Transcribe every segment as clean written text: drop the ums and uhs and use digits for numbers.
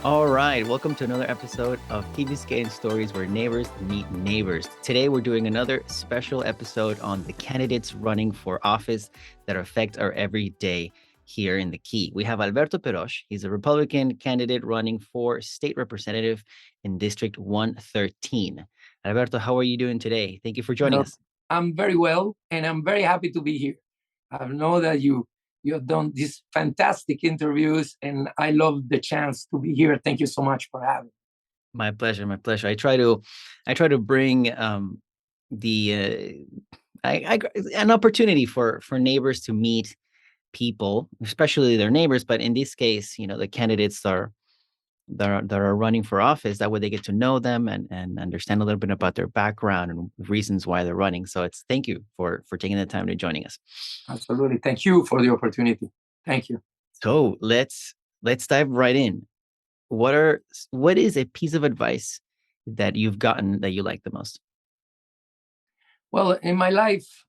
All right, welcome to another episode of TV Scan Stories where neighbors meet neighbors. Today, we're doing another special episode on the candidates running for office that affect our everyday here in the Key. We have Alberto Perosch. He's a Republican candidate running for state representative in District 113. Alberto, how are you doing today? Thank you for joining Well, us. I'm very well, and I'm very happy to be here. I know that you have done these fantastic interviews, and I love the chance to be here. Thank you so much for having me. My pleasure, my pleasure. I try to bring the an opportunity for neighbors to meet people, especially their neighbors, but in this case, the candidates that are running for office. That way they get to know them and understand a little bit about their background and reasons why they're running. So it's thank you for taking the time to joining us. Absolutely. Thank you for the opportunity. Thank you. So let's dive right in. What is a piece of advice that you've gotten that you like the most? Well, in my life,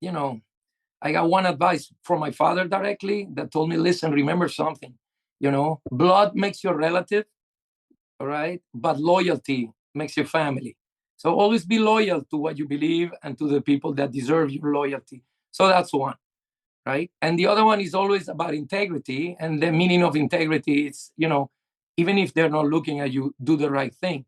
you know, I got one advice from my father directly that told me, listen, remember something, blood makes you a relative, all right? But loyalty makes you family. So always be loyal to what you believe and to the people that deserve your loyalty. So that's one, right? And the other one is always about integrity. And the meaning of integrity is, even if they're not looking at you, do the right thing.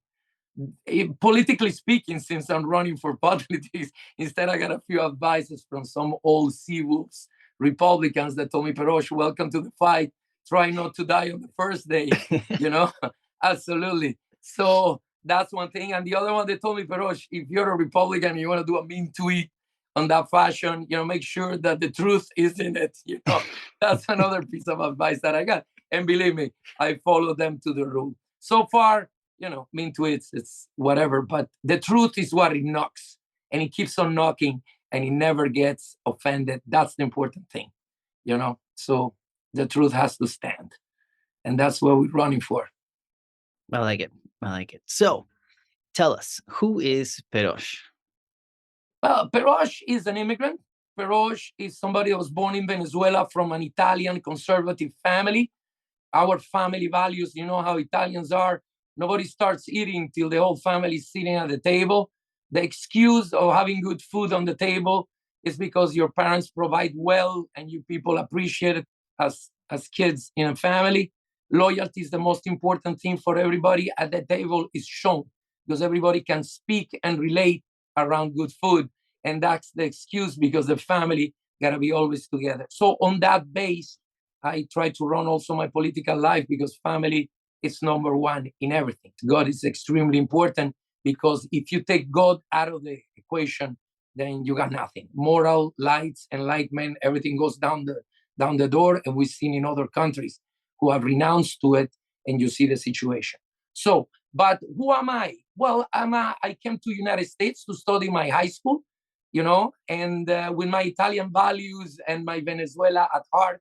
Politically speaking, since I'm running for politics, instead I got a few advices from some old sea wolves, Republicans that told me, Perosh, welcome to the fight. Try not to die on the first day, you know? Absolutely. So that's one thing. And the other one, they told me, Perosh, if you're a Republican and you want to do a mean tweet on that fashion, make sure that the truth is in it. That's another piece of advice that I got. And believe me, I follow them to the rule. So far, mean tweets, it's whatever, but the truth is what it knocks, and it keeps on knocking, and it never gets offended. That's the important thing, So the truth has to stand, and that's what we're running for. I like it. I like it. So tell us, who is Perosh? Well, Perosh is an immigrant. Perosh is somebody that was born in Venezuela from an Italian conservative family. Our family values, you know how Italians are. Nobody starts eating till the whole family is sitting at the table. The excuse of having good food on the table is because your parents provide well and you people appreciate it as kids in a family. Loyalty is the most important thing for everybody at the table is shown because everybody can speak and relate around good food. And that's the excuse because the family got to be always together. So on that base, I try to run also my political life because family is number one in everything. God is extremely important because if you take God out of the equation, then you got nothing. Moral, lights, enlightenment, everything goes down the door. And we've seen in other countries who have renounced to it, and you see the situation. So, but who am I? Well, I came to United States to study my high school, and with my Italian values and my Venezuela at heart,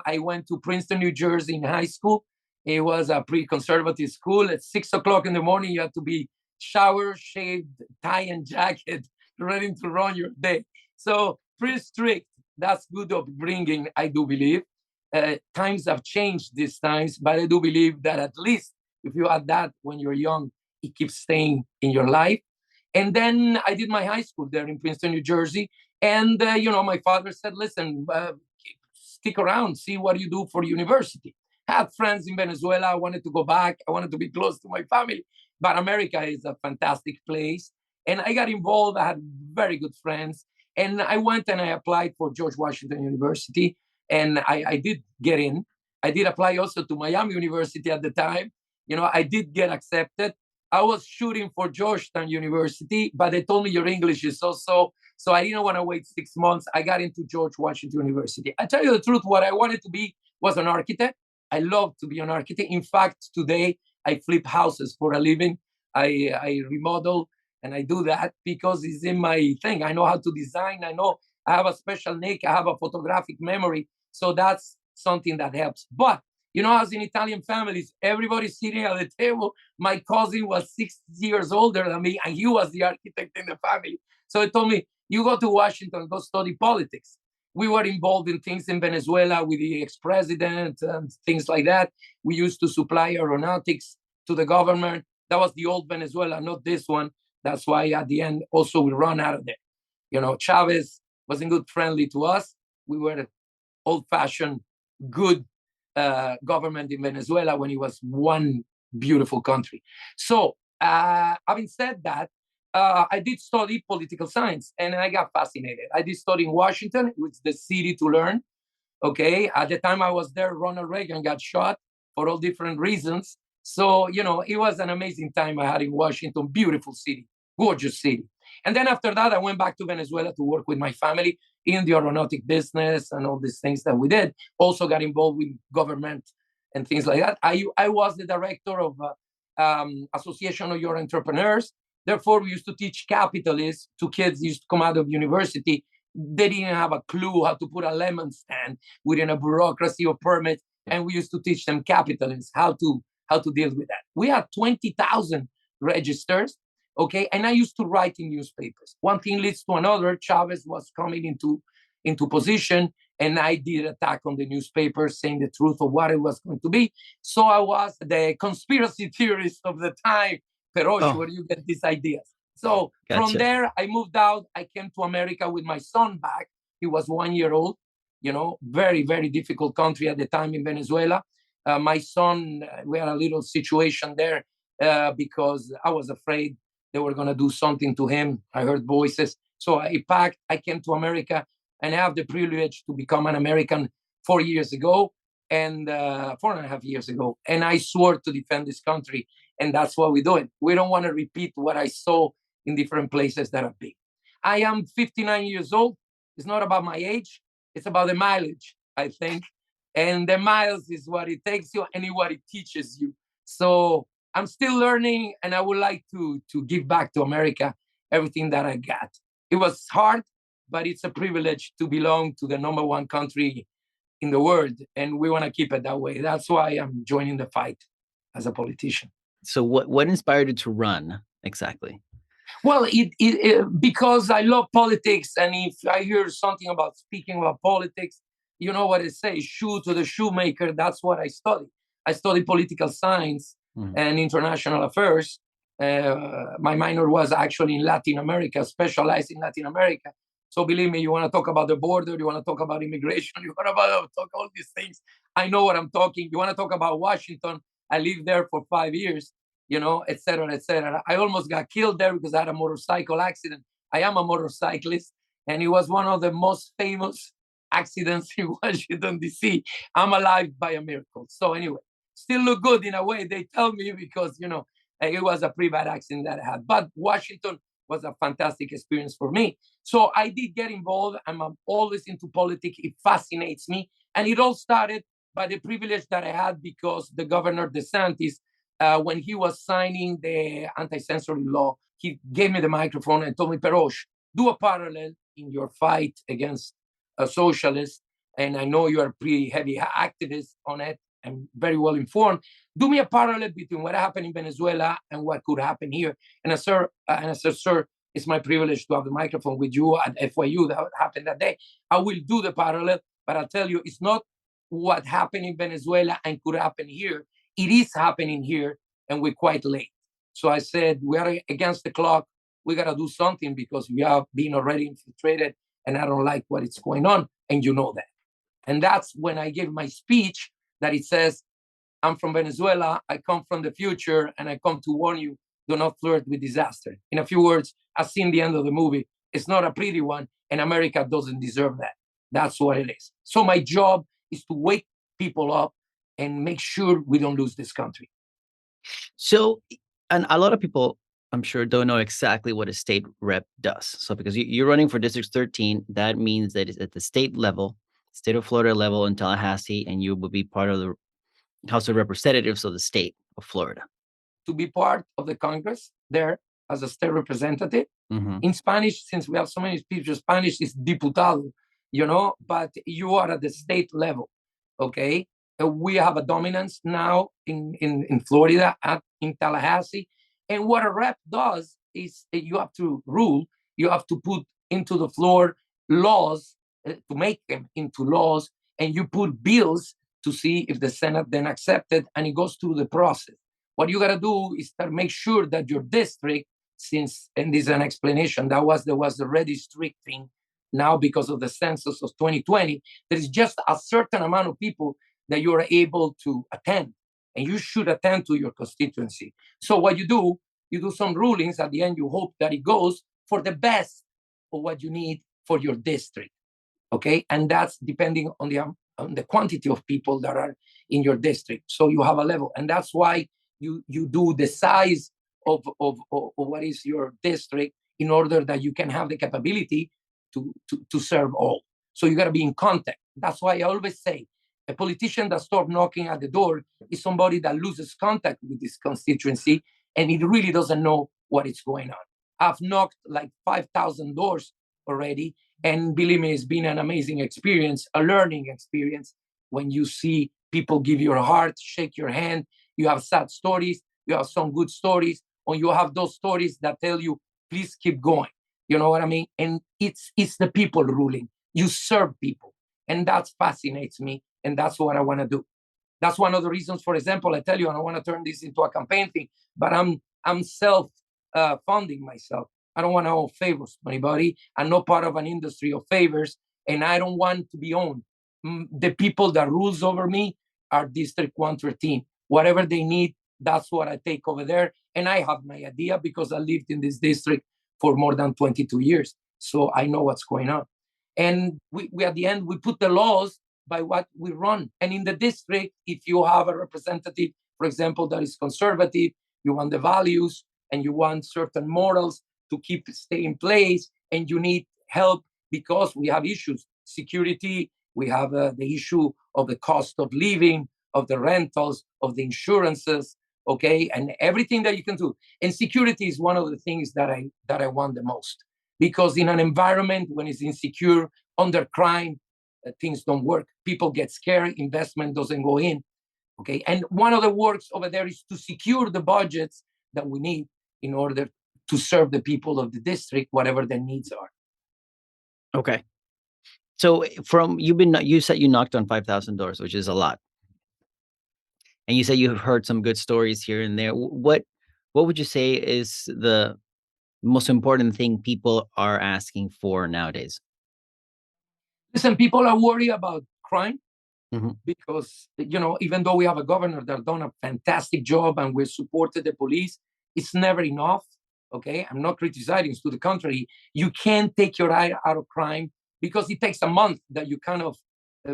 I went to Princeton, New Jersey in high school. It was a pre-conservative school. At 6 o'clock in the morning, you have to be shower, shaved, tie and jacket, ready to run your day. So pretty strict. That's good upbringing, I do believe. Times have changed these times, but I do believe that at least if you had that when you're young, it keeps staying in your life. And then I did my high school there in Princeton, New Jersey. And, my father said, listen, stick around, see what you do for university. I had friends in Venezuela. I wanted to go back. I wanted to be close to my family. But America is a fantastic place. And I got involved. I had very good friends. And I went and I applied for George Washington University. And I did get in. I did apply also to Miami University at the time. I did get accepted. I was shooting for Georgetown University, but they told me your English is so. So I didn't want to wait 6 months. I got into George Washington University. I tell you the truth, what I wanted to be was an architect. I love to be an architect. In fact, today I flip houses for a living. I remodel and I do that because it's in my thing. I know how to design. I know I have a special nick. I have a photographic memory. So that's something that helps. But as in Italian families, everybody's sitting at the table. My cousin was 6 years older than me, and he was the architect in the family. So he told me, you go to Washington, go study politics. We were involved in things in Venezuela with the ex-president and things like that. We used to supply aeronautics to the government. That was the old Venezuela, not this one. That's why at the end also we run out of there. Chavez wasn't good friendly to us. We were old-fashioned, good government in Venezuela when it was one beautiful country. So having said that, I did study political science and I got fascinated. I did study in Washington, which is the city to learn. Okay. At the time I was there, Ronald Reagan got shot for all different reasons. So, it was an amazing time I had in Washington, beautiful city, gorgeous city. And then after that, I went back to Venezuela to work with my family in the aeronautic business and all these things that we did. Also got involved with government and things like that. I was the director of Association of Young Entrepreneurs. Therefore, we used to teach capitalists to kids who used to come out of university. They didn't have a clue how to put a lemon stand within a bureaucracy of permits. And we used to teach them capitalists how to deal with that. We had 20,000 registers. Okay, and I used to write in newspapers. One thing leads to another. Chavez was coming into position, and I did attack on the newspapers, saying the truth of what it was going to be. So I was the conspiracy theorist of the time, Perosch, where you get these ideas. So from there, I moved out. I came to America with my son back. He was 1 year old. Very, very difficult country at the time in Venezuela. My son, we had a little situation there because I was afraid they were going to do something to him. I heard voices. So I packed, I came to America, and I have the privilege to become an American 4 years ago, and 4.5 years ago. And I swore to defend this country, and that's what we're doing. We don't want to repeat what I saw in different places that I've been. I am 59 years old. It's not about my age. It's about the mileage, I think. And the miles is what it takes you and what it teaches you. So I'm still learning, and I would like to give back to America everything that I got. It was hard, but it's a privilege to belong to the #1 country in the world, and we want to keep it that way. That's why I'm joining the fight as a politician. So what inspired you to run exactly? Well, because I love politics, and if I hear something about speaking about politics, you know what I say, shoe to the shoemaker. That's what I study. I study political science and international affairs. My minor was actually in Latin America, specialized in Latin America. So believe me, you want to talk about the border, you want to talk about immigration, you want to talk all these things. I know what I'm talking. You want to talk about Washington? I lived there for 5 years, et cetera, et cetera. I almost got killed there because I had a motorcycle accident. I am a motorcyclist, and it was one of the most famous accidents in Washington, D.C. I'm alive by a miracle. So anyway, still look good in a way, they tell me, because, it was a pretty bad accident that I had. But Washington was a fantastic experience for me. So I did get involved. I'm always into politics. It fascinates me. And it all started by the privilege that I had because the governor DeSantis, when he was signing the anti-censoring law, he gave me the microphone and told me, Perosch, do a parallel in your fight against a socialist. And I know you are a pretty heavy activist on it and very well informed. Do me a parallel between what happened in Venezuela and what could happen here. And I said, sir, it's my privilege to have the microphone with you at FYU. That happened that day. I will do the parallel, but I'll tell you, it's not what happened in Venezuela and could happen here. It is happening here, and we're quite late. So I said, we are against the clock. We got to do something because we have been already infiltrated, and I don't like what is going on, and you know that. And that's when I gave my speech that it says, I'm from Venezuela, I come from the future, and I come to warn you, do not flirt with disaster. In a few words, I've seen the end of the movie. It's not a pretty one, and America doesn't deserve that. That's what it is. So my job is to wake people up and make sure we don't lose this country. So, and a lot of people, I'm sure, don't know exactly what a state rep does. So because you're running for District 13, that means that it's at the state level, state of Florida level in Tallahassee, and you will be part of the House of Representatives of the state of Florida. To be part of the Congress there as a state representative. In Spanish, since we have so many speakers, Spanish is diputado, but you are at the state level, okay? We have a dominance now in Florida, in Tallahassee. And what a rep does is you have to rule, you have to put into the floor laws to make them into laws, and you put bills to see if the Senate then accept it, and it goes through the process. What you got to do is to make sure that your district, since, and this is an explanation, there was already restricting now because of the census of 2020, there is just a certain amount of people that you are able to attend, and you should attend to your constituency. So what you do some rulings. At the end, you hope that it goes for the best of what you need for your district. Okay, and that's depending on the quantity of people that are in your district. So you have a level, and that's why you do the size of what is your district in order that you can have the capability to serve all. So you got to be in contact. That's why I always say a politician that stops knocking at the door is somebody that loses contact with this constituency, and it really doesn't know what is going on. I've knocked like 5,000 doors already, and believe me, it's been an amazing experience, a learning experience, when you see people give you a heart, shake your hand. You have sad stories, you have some good stories, or you have those stories that tell you, please keep going. You know what I mean? And it's the people ruling. You serve people. And that fascinates me. And that's what I want to do. That's one of the reasons, for example, I tell you, I don't want to turn this into a campaign thing, but I'm self funding myself. I don't want to owe favors to anybody. I'm not part of an industry of favors, and I don't want to be owned. The people that rules over me are District 113. Whatever they need, that's what I take over there. And I have my idea because I lived in this district for more than 22 years. So I know what's going on. And we at the end, we put the laws by what we run. And in the district, if you have a representative, for example, that is conservative, you want the values and you want certain morals to stay in place, and you need help because we have issues, security, we have the issue of the cost of living, of the rentals, of the insurances, okay, and everything that you can do. And security is one of the things that I want the most, because in an environment when it's insecure, under crime, things don't work. People get scared, investment doesn't go in, okay. And one of the works over there is to secure the budgets that we need in order to serve the people of the district, whatever their needs are. Okay. So you said you knocked on 5,000 doors, which is a lot. And you said you've heard some good stories here and there. What would you say is the most important thing people are asking for nowadays? Listen, people are worried about crime Mhm. because, even though we have a governor that done a fantastic job and we supported the police, it's never enough. Okay, I'm not criticizing. To the contrary, you can't take your eye out of crime because it takes a month that you kind of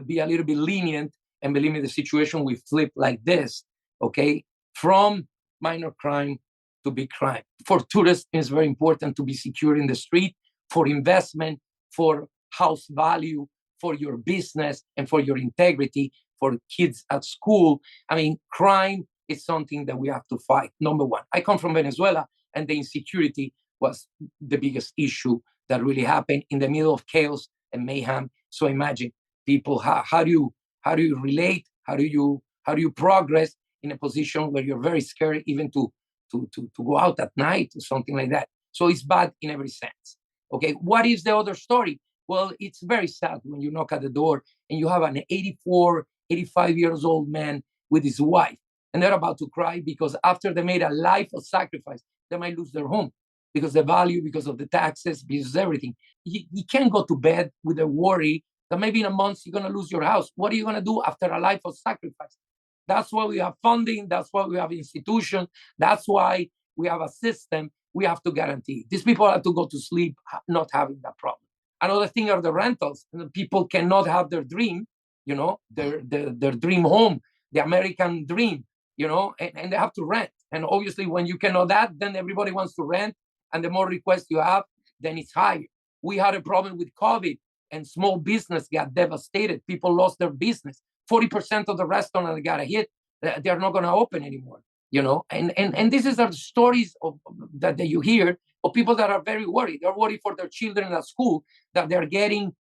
be a little bit lenient. And believe me, the situation will flip like this. Okay, from minor crime to big crime. For tourists, it's very important to be secure in the street. For investment, for house value, for your business, and for your integrity, for kids at school. I mean, crime is something that we have to fight. Number one, I come from Venezuela, and the insecurity was the biggest issue that really happened in the middle of chaos and mayhem. So imagine people, how do you relate? How do you progress in a position where you're very scared even to go out at night or something like that? So it's bad in every sense. Okay, what is the other story? Well, it's very sad when you knock at the door and you have an 84, 85 years old man with his wife, and they're about to cry because after they made a life of sacrifice, they might lose their home because the value, because of the taxes, because everything. You can't go to bed with a worry that maybe in a month you're going to lose your house. What are you going to do after a life of sacrifice? That's why we have funding. That's why we have institutions. That's why we have a system. We have to guarantee. These people have to go to sleep not having that problem. Another thing are the rentals. And the people cannot have their dream, their dream home, the American dream, and they have to rent. And obviously, when you cannot that, then everybody wants to rent. And the more requests you have, then it's higher. We had a problem with COVID, and small business got devastated. People lost their business. 40% of the restaurants that got a hit, they're not going to open anymore. And this is the stories that you hear of people that are very worried. They're worried for their children at school that they're getting,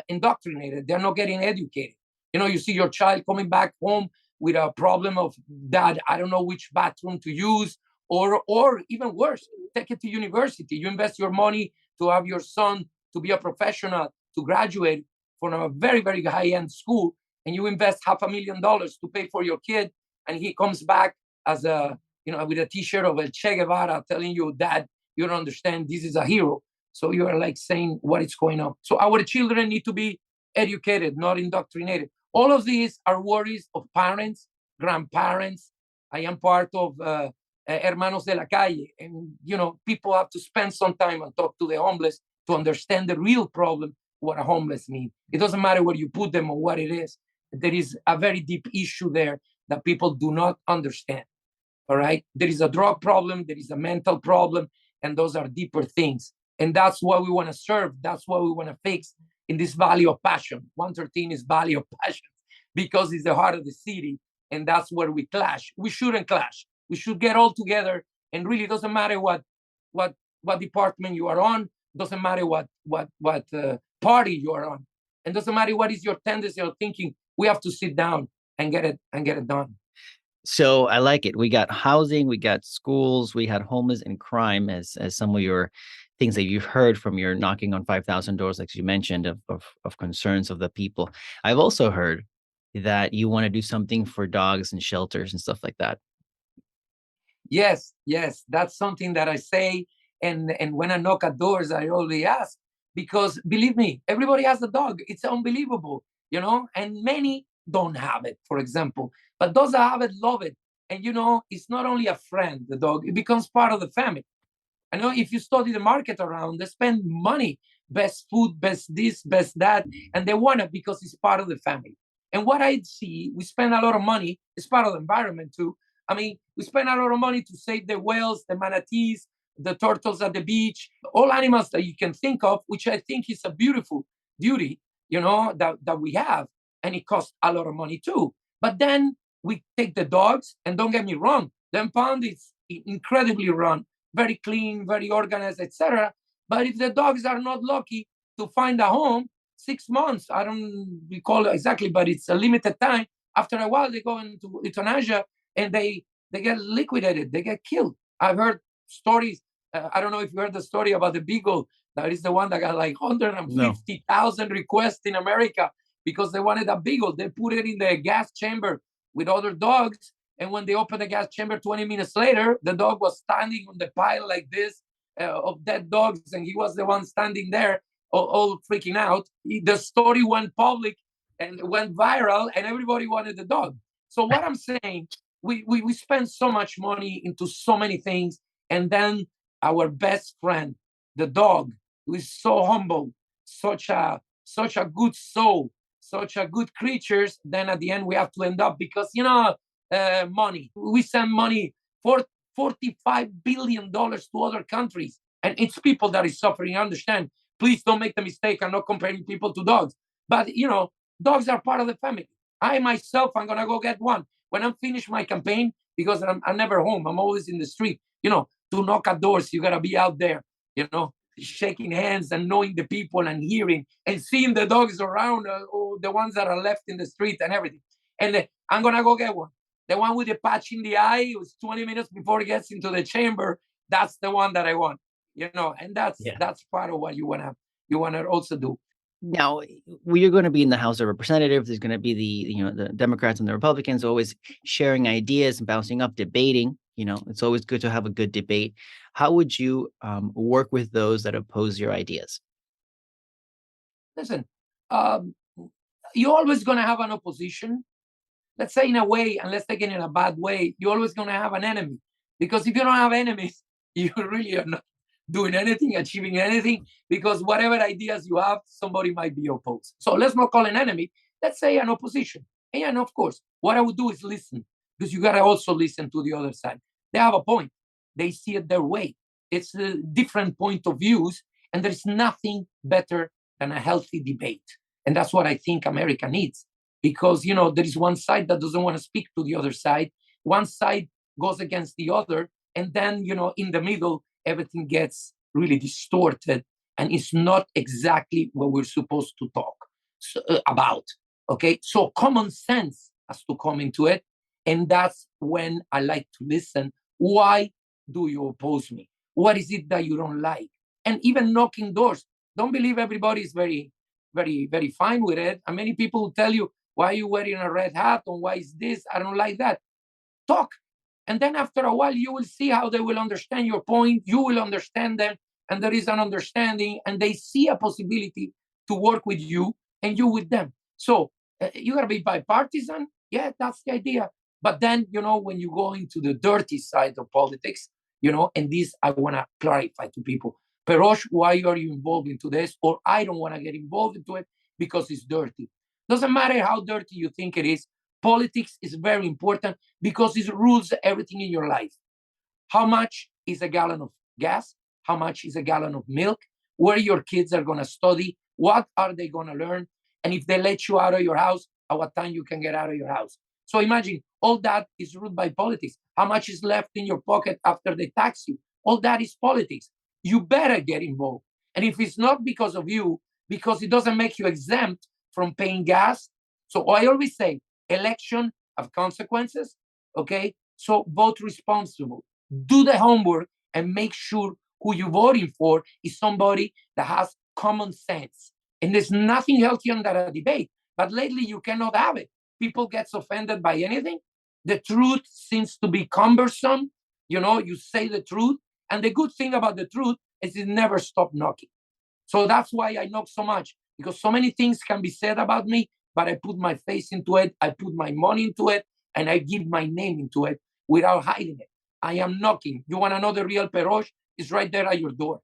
indoctrinated. They're not getting educated. You see your child coming back home with a problem of, dad, I don't know which bathroom to use, or even worse, take it to university. You invest your money to have your son to be a professional, to graduate from a very, very high-end school, and you invest $500,000 to pay for your kid, and he comes back as a, with a t-shirt of a Che Guevara telling you, Dad, you don't understand, this is a hero. So you are like saying what is going on. So our children need to be educated, not indoctrinated. All of these are worries of parents, grandparents. I am part of Hermanos de la Calle, and people have to spend some time and talk to the homeless to understand the real problem, what a homeless means. It doesn't matter where you put them or what it is. There is a very deep issue there that people do not understand. All right, there is a drug problem, there is a mental problem, and those are deeper things. And that's what we want to serve. That's what we want to fix in this Valley of Passion. 113 is Valley of Passion because it's the heart of the city, and that's where we clash. We shouldn't clash. We should get all together, and really doesn't matter what department you are on. Doesn't matter what party you are on, and doesn't matter what is your tendency or thinking. We have to sit down and get it done. So I like it. We got housing, we got schools, we had homeless and crime as some of your things that you've heard from your knocking on 5,000 doors, like you mentioned, of concerns of the people. I've also heard that you want to do something for dogs and shelters and stuff like that. Yes, that's something that I say. And when I knock at doors, I always ask, because believe me, everybody has a dog. It's unbelievable, and many don't have it, for example. But those that have it love it. And it's not only a friend, the dog, it becomes part of the family. I know if you study the market around, they spend money, best food, best this, best that, and they want it because it's part of the family. And what I see, we spend a lot of money, it's part of the environment too. I mean, we spend a lot of money to save the whales, the manatees, the turtles at the beach, all animals that you can think of, which I think is a beautiful duty, that we have. And it costs a lot of money too. But then we take the dogs, and don't get me wrong, the impound is incredibly run, very clean, very organized, etc. But if the dogs are not lucky to find a home, 6 months, I don't recall exactly, but it's a limited time. After a while, they go into euthanasia and they get liquidated, they get killed. I've heard stories. I don't know if you heard the story about the beagle. That is the one that got like 150,000 requests in America because they wanted a beagle. They put it in the gas chamber with other dogs. And when they opened the gas chamber 20 minutes later, the dog was standing on the pile like this of dead dogs. And he was the one standing there, all freaking out. The story went public and went viral, and everybody wanted the dog. So what I'm saying, we spend so much money into so many things. And then our best friend, the dog, who is so humble, such a good soul, such a good creatures, then at the end we have to end up because, money. We send money for $45 billion to other countries. And it's people that is suffering. I understand. Please don't make the mistake. I'm not comparing people to dogs. But, dogs are part of the family. I myself, I'm going to go get one. When I'm finished my campaign, because I'm never home, I'm always in the street, to knock at doors, you got to be out there, shaking hands and knowing the people and hearing and seeing the dogs around, the ones that are left in the street and everything. And I'm going to go get one. The one with the patch in the eye, it was 20 minutes before it gets into the chamber. That's the one that I want, and that's part of what you want to also do. Now, you're going to be in the House of Representatives. There's going to be the Democrats and the Republicans always sharing ideas and bouncing up, debating. It's always good to have a good debate. How would you work with those that oppose your ideas? Listen, you're always going to have an opposition. Let's say in a way, unless taken in a bad way, you're always going to have an enemy. Because if you don't have enemies, you really are not doing anything, achieving anything, because whatever ideas you have, somebody might be opposed. So let's not call an enemy. Let's say an opposition. And of course, what I would do is listen, because you got to also listen to the other side. They have a point. They see it their way. It's a different point of views, and there's nothing better than a healthy debate. And that's what I think America needs, because, there is one side that doesn't want to speak to the other side. One side goes against the other. And then, in the middle, everything gets really distorted, and it's not exactly what we're supposed to talk about. Okay, so common sense has to come into it, and that's when I like to listen. Why do you oppose me? What is it that you don't like? And even knocking doors. Don't believe everybody is very, very, very fine with it. And many people will tell you, why are you wearing a red hat? Or why is this? I don't like that. Talk. And then after a while, you will see how they will understand your point. You will understand them. And there is an understanding, and they see a possibility to work with you and you with them. So you got to be bipartisan. Yeah, that's the idea. But then, when you go into the dirty side of politics, and this I want to clarify to people. Perosh, why are you involved into this? Or I don't want to get involved into it because it's dirty. Doesn't matter how dirty you think it is. Politics is very important because it rules everything in your life. How much is a gallon of gas? How much is a gallon of milk? Where your kids are going to study? What are they going to learn? And if they let you out of your house, at what time you can get out of your house? So imagine all that is ruled by politics. How much is left in your pocket after they tax you? All that is politics. You better get involved. And if it's not because of you, because it doesn't make you exempt from paying gas. So I always say, election have consequences, okay? So vote responsible. Do the homework and make sure who you're voting for is somebody that has common sense. And there's nothing healthier than a debate. But lately, you cannot have it. People get offended by anything. The truth seems to be cumbersome. You say the truth. And the good thing about the truth is it never stops knocking. So that's why I knock so much, because so many things can be said about me, but I put my face into it, I put my money into it, and I give my name into it without hiding it. I am knocking. You want to know the real Perosh? It's right there at your door.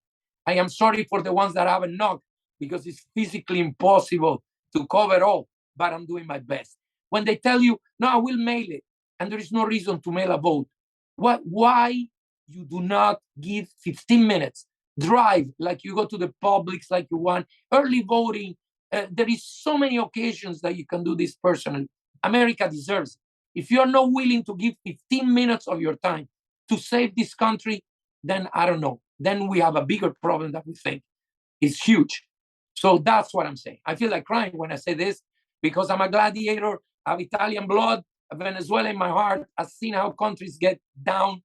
I am sorry for the ones that haven't knocked, because it's physically impossible to cover all, but I'm doing my best. When they tell you, no, I will mail it, and there is no reason to mail a vote, why you do not give 15 minutes, drive like you go to the Publix like you want, early voting. There is so many occasions that you can do this personally. America deserves it. If you're not willing to give 15 minutes of your time to save this country, then I don't know. Then we have a bigger problem that we think is huge. So that's what I'm saying. I feel like crying when I say this because I'm a gladiator, I have Italian blood, Venezuela in my heart. I've seen how countries get down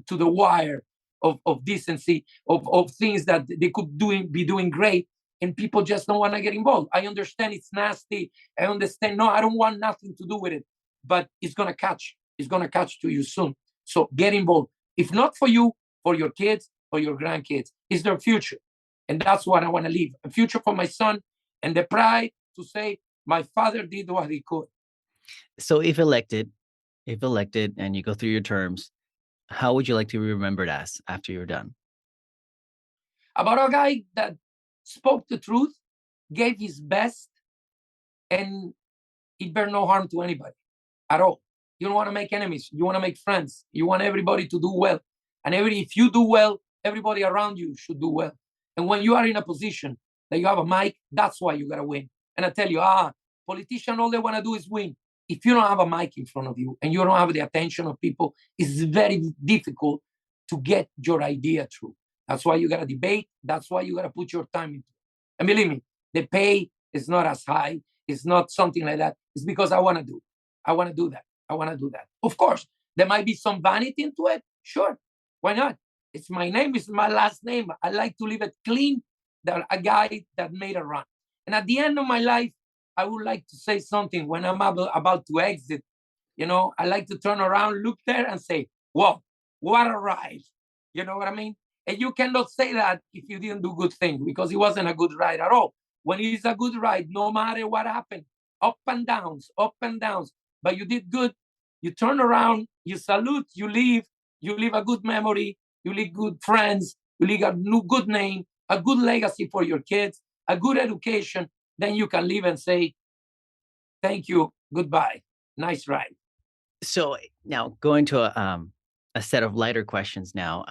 to the wire of decency, of things that they could be doing great, and people just don't want to get involved. I understand it's nasty. I understand, no, I don't want nothing to do with it, but it's going to catch. It's going to catch to you soon. So get involved. If not for you, for your kids or your grandkids, it's their future. And that's what I want to leave, a future for my son and the pride to say, my father did what he could. So if elected and you go through your terms, how would you like to be remembered as after you're done? About a guy that spoke the truth, gave his best, and it bear no harm to anybody at all. You don't want to make enemies. You want to make friends. You want everybody to do well. And if you do well, everybody around you should do well. And when you are in a position that you have a mic, that's why you got to win. And I tell you, politicians, all they want to do is win. If you don't have a mic in front of you and you don't have the attention of people, it's very difficult to get your idea through. That's why you got to debate. That's why you got to put your time into it. And believe me, the pay is not as high. It's not something like that. It's because I want to do it. I want to do that. I want to do that. Of course, there might be some vanity into it. Sure. Why not? It's my name. It's my last name. I like to leave it clean. That a guy that made a run. And at the end of my life, I would like to say something when I'm about to exit. I like to turn around, look there and say, whoa, what a ride. You know what I mean? And you cannot say that if you didn't do good things, because it wasn't a good ride at all. When it's a good ride, no matter what happened, up and downs, but you did good. You turn around, you salute, you leave a good memory, you leave good friends, you leave a good name, a good legacy for your kids, a good education. Then you can leave and say, thank you, goodbye, nice ride. So now going to a set of lighter questions now.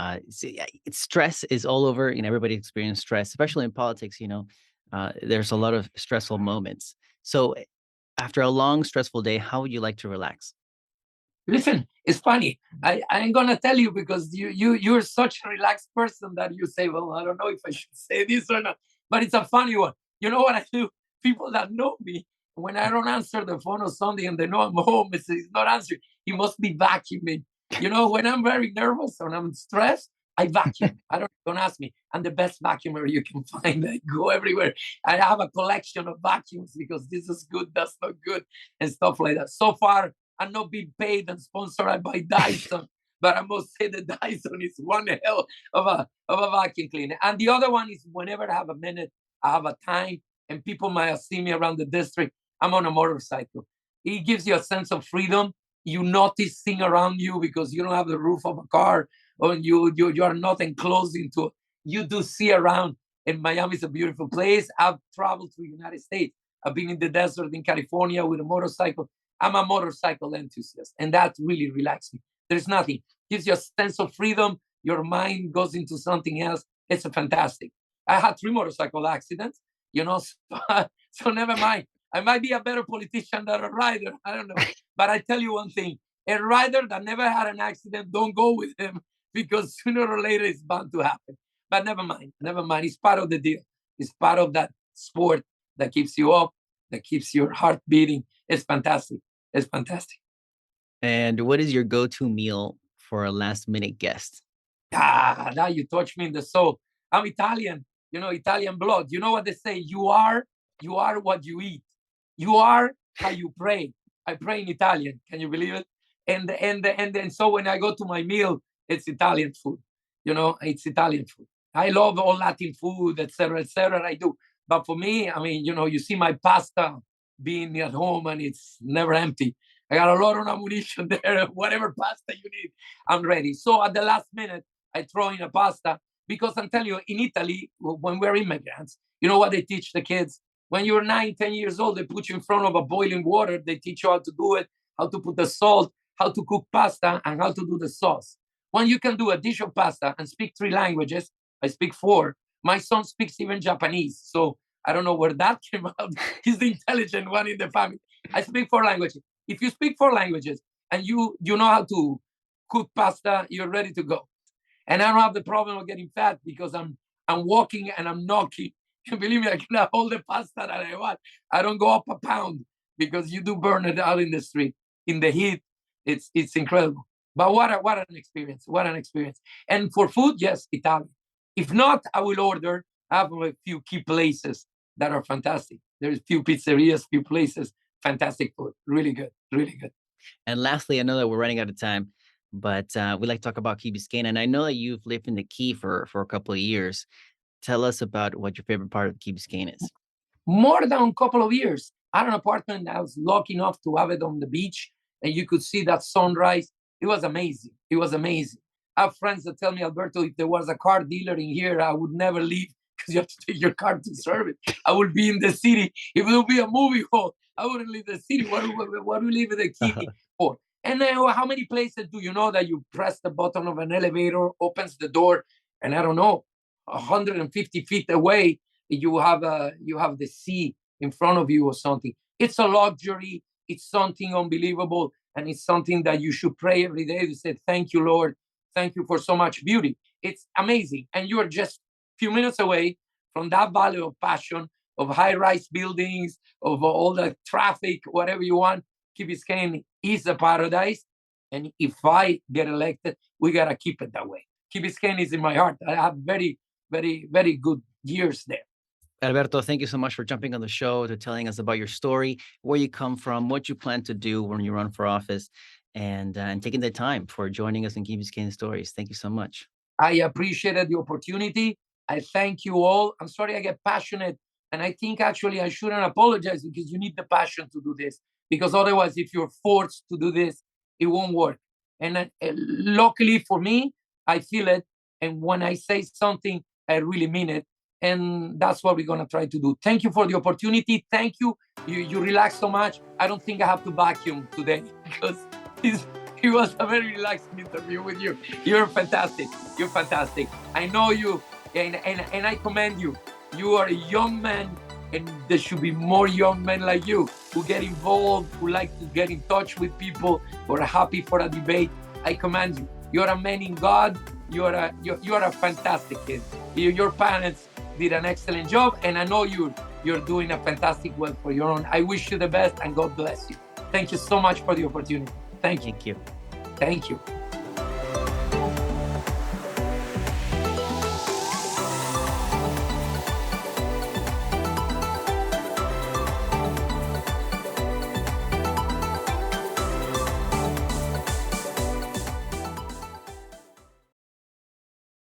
Stress is all over. Everybody experiences stress, especially in politics. There's a lot of stressful moments. So after a long, stressful day, how would you like to relax? Listen, it's funny. I ain't gonna tell you because you're such a relaxed person that you say, well, I don't know if I should say this or not, but it's a funny one. You know what I do? People that know me, when I don't answer the phone or something and they know I'm home, he's not answering. He must be vacuuming. When I'm very nervous or I'm stressed, I vacuum. Don't ask me. I'm the best vacuumer you can find. I go everywhere. I have a collection of vacuums because this is good, that's not good, and stuff like that. So far, I'm not being paid and sponsored by Dyson, but I must say the Dyson is one hell of a vacuum cleaner. And the other one is whenever I have a minute, I have a time, and people might have seen me around the district, I'm on a motorcycle. It gives you a sense of freedom. You notice things around you because you don't have the roof of a car, or you are not enclosed into. You do see around, and Miami is a beautiful place. I've traveled to the United States. I've been in the desert in California with a motorcycle. I'm a motorcycle enthusiast, and that really relaxes me. There's nothing. Gives you a sense of freedom. Your mind goes into something else. It's a fantastic. I had 3 motorcycle accidents, so never mind. I might be a better politician than a rider. I don't know. But I tell you one thing, a rider that never had an accident, don't go with him because sooner or later it's bound to happen. But never mind. Never mind. It's part of the deal. It's part of that sport that keeps you up, that keeps your heart beating. It's fantastic. It's fantastic. And what is your go-to meal for a last-minute guest? Now you touch me in the soul. I'm Italian, Italian blood. You know what they say? You are what you eat. You are how you pray. I pray in Italian. Can you believe it? And so when I go to my meal, it's Italian food. It's Italian food. I love all Latin food, etc., etc. I do. But for me, I mean, you see my pasta being at home and it's never empty. I got a lot of ammunition there. Whatever pasta you need, I'm ready. So at the last minute, I throw in a pasta because I'm telling you, in Italy, when we're immigrants, you know what they teach the kids? When you're 9, 10 years old, they put you in front of a boiling water. They teach you how to do it, how to put the salt, how to cook pasta, and how to do the sauce. When you can do a dish of pasta and speak 3 languages, I speak 4. My son speaks even Japanese. So I don't know where that came out. He's the intelligent one in the family. I speak 4 languages. If you speak 4 languages and you know how to cook pasta, you're ready to go. And I don't have the problem of getting fat because I'm walking and I'm knocking. Believe me, I can hold the pasta that I want. I don't go up a pound because you do burn it out in the street in the heat. It's incredible. But what an experience! What an experience! And for food, yes, Italian. If not, I will order. I have a few key places that are fantastic. There's few pizzerias, few places, fantastic food, really good, really good. And lastly, I know that we're running out of time, but we like to talk about Key Biscayne, and I know that you've lived in the Key for a couple of years. Tell us about what your favorite part of Key Biscayne is. More than a couple of years. I had an apartment. I was lucky enough to have it on the beach, and you could see that sunrise. It was amazing. It was amazing. I have friends that tell me, Alberto, if there was a car dealer in here, I would never leave because you have to take your car to serve it. I would be in the city. If it would be a movie hall, I wouldn't leave the city. What do we leave the key for? And then how many places do you know that you press the button of an elevator, opens the door, and I don't know, 150 feet away, you have the sea in front of you or something. It's a luxury. It's something unbelievable. And it's something that you should pray every day to say, thank you, Lord. Thank you for so much beauty. It's amazing. And you're just a few minutes away from that valley of passion, of high-rise buildings, of all the traffic, whatever you want. Key Biscayne is a paradise. And if I get elected, we got to keep it that way. Key Biscayne is in my heart. I have very, very, very good years there. Alberto, thank you so much for jumping on the show, to telling us about your story, where you come from, what you plan to do when you run for office, and taking the time for joining us in Key Biscayne Stories. Thank you so much. I appreciated the opportunity. I thank you all. I'm sorry I get passionate. And I think actually I shouldn't apologize because you need the passion to do this. Because otherwise, if you're forced to do this, it won't work. And luckily for me, I feel it. And when I say something, I really mean it. And that's what we're going to try to do. Thank you for the opportunity. Thank you. You relax so much. I don't think I have to vacuum today because it was a very relaxed interview with you. You're fantastic. You're fantastic. I know you, and I commend you. You are a young man, and there should be more young men like you who get involved, who like to get in touch with people, who are happy for a debate. I commend you. You're a man in God. You are a fantastic kid. Your parents did an excellent job, and I know you're doing a fantastic work for your own. I wish you the best, and God bless you. Thank you so much for the opportunity. Thank you. Thank you. Thank you.